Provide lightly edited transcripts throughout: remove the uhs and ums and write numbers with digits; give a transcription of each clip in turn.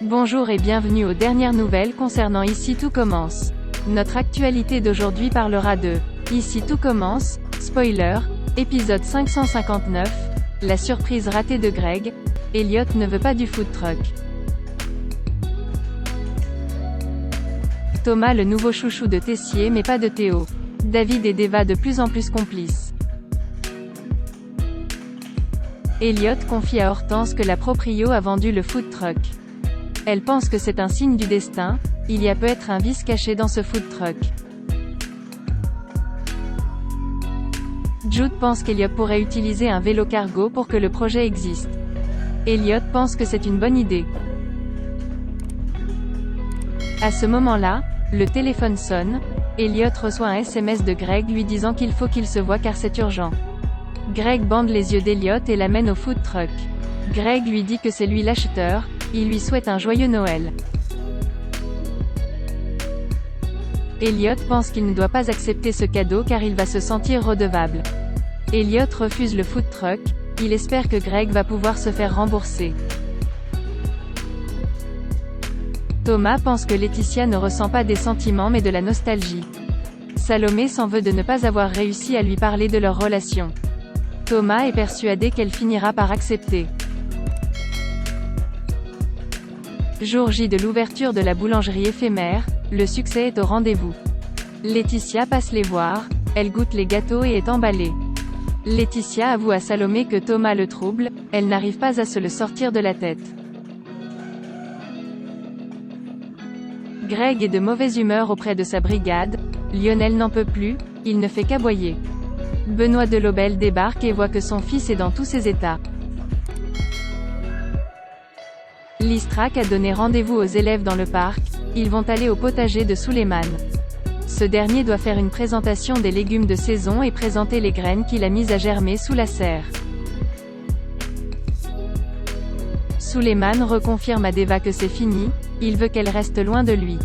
Bonjour et bienvenue aux dernières nouvelles concernant Ici tout commence. Notre actualité d'aujourd'hui parlera de Ici tout commence, spoiler, épisode 559, la surprise ratée de Greg, Elliot ne veut pas du food truck. Thomas le nouveau chouchou de Tessier mais pas de Théo. David et Deva de plus en plus complices. Elliot confie à Hortense que la proprio a vendu le food truck. Elle pense que c'est un signe du destin, il y a peut-être un vice caché dans ce food truck. Jude pense qu'Elliot pourrait utiliser un vélo cargo pour que le projet existe. Elliot pense que c'est une bonne idée. À ce moment-là, le téléphone sonne, Elliot reçoit un SMS de Greg lui disant qu'il faut qu'il se voie car c'est urgent. Greg bande les yeux d'Elliot et l'amène au food truck. Greg lui dit que c'est lui l'acheteur, il lui souhaite un joyeux Noël. Elliot pense qu'il ne doit pas accepter ce cadeau car il va se sentir redevable. Elliot refuse le food truck, il espère que Greg va pouvoir se faire rembourser. Thomas pense que Laetitia ne ressent pas des sentiments mais de la nostalgie. Salomé s'en veut de ne pas avoir réussi à lui parler de leur relation. Thomas est persuadé qu'elle finira par accepter. Jour J de l'ouverture de la boulangerie éphémère, le succès est au rendez-vous. Laetitia passe les voir, elle goûte les gâteaux et est emballée. Laetitia avoue à Salomé que Thomas le trouble, elle n'arrive pas à se le sortir de la tête. Greg est de mauvaise humeur auprès de sa brigade, Lionel n'en peut plus, il ne fait qu'aboyer. Benoît Delobel débarque et voit que son fils est dans tous ses états. Listrac a donné rendez-vous aux élèves dans le parc, ils vont aller au potager de Suleiman. Ce dernier doit faire une présentation des légumes de saison et présenter les graines qu'il a mises à germer sous la serre. Suleiman reconfirme à Deva que c'est fini, il veut qu'elle reste loin de lui.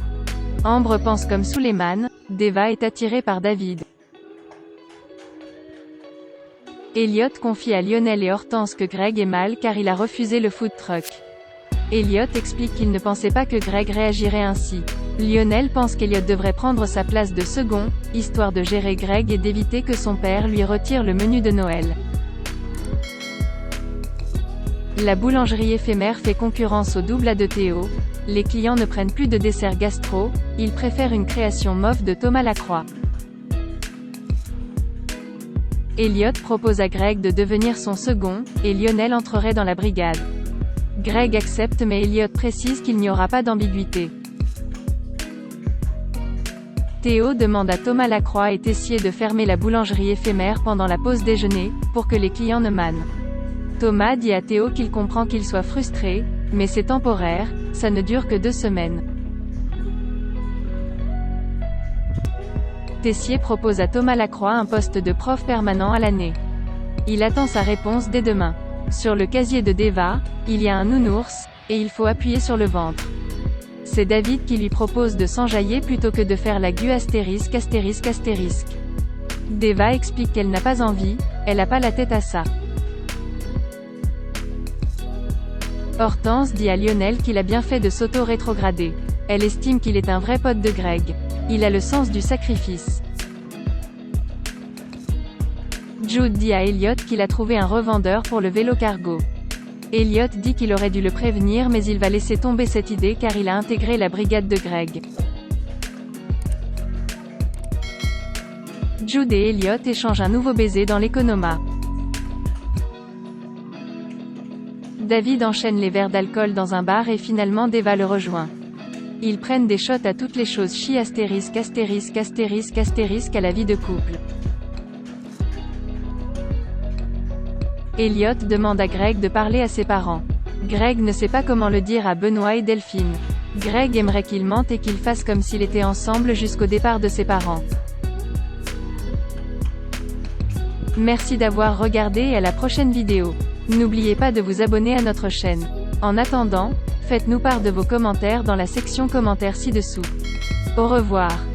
Ambre pense comme Suleiman, Deva est attirée par David. Elliot confie à Lionel et Hortense que Greg est mal car il a refusé le food truck. Elliot explique qu'il ne pensait pas que Greg réagirait ainsi. Lionel pense qu'Elliot devrait prendre sa place de second, histoire de gérer Greg et d'éviter que son père lui retire le menu de Noël. La boulangerie éphémère fait concurrence au double A de Théo, les clients ne prennent plus de dessert gastro, ils préfèrent une création mauve de Thomas Lacroix. Elliot propose à Greg de devenir son second, et Lionel entrerait dans la brigade. Greg accepte mais Elliot précise qu'il n'y aura pas d'ambiguïté. Théo demande à Thomas Lacroix et Tessier de fermer la boulangerie éphémère pendant la pause déjeuner, pour que les clients ne mannent. Thomas dit à Théo qu'il comprend qu'il soit frustré, mais c'est temporaire, ça ne dure que 2 semaines. Tessier propose à Thomas Lacroix un poste de prof permanent à l'année. Il attend sa réponse dès demain. Sur le casier de Deva, il y a un nounours, et il faut appuyer sur le ventre. C'est David qui lui propose de s'enjailler plutôt que de faire la GU ******. Deva explique qu'elle n'a pas envie, elle n'a pas la tête à ça. Hortense dit à Lionel qu'il a bien fait de s'auto-rétrograder. Elle estime qu'il est un vrai pote de Greg. Il a le sens du sacrifice. Jude dit à Elliot qu'il a trouvé un revendeur pour le vélo cargo. Elliot dit qu'il aurait dû le prévenir mais il va laisser tomber cette idée car il a intégré la brigade de Greg. Jude et Elliot échangent un nouveau baiser dans l'Economa. David enchaîne les verres d'alcool dans un bar et finalement Deva le rejoint. Ils prennent des shots à toutes les choses chi ****** à la vie de couple. Elliot demande à Greg de parler à ses parents. Greg ne sait pas comment le dire à Benoît et Delphine. Greg aimerait qu'ils mentent et qu'ils fassent comme s'ils étaient ensemble jusqu'au départ de ses parents. Merci d'avoir regardé et à la prochaine vidéo. N'oubliez pas de vous abonner à notre chaîne. En attendant, faites-nous part de vos commentaires dans la section commentaires ci-dessous. Au revoir.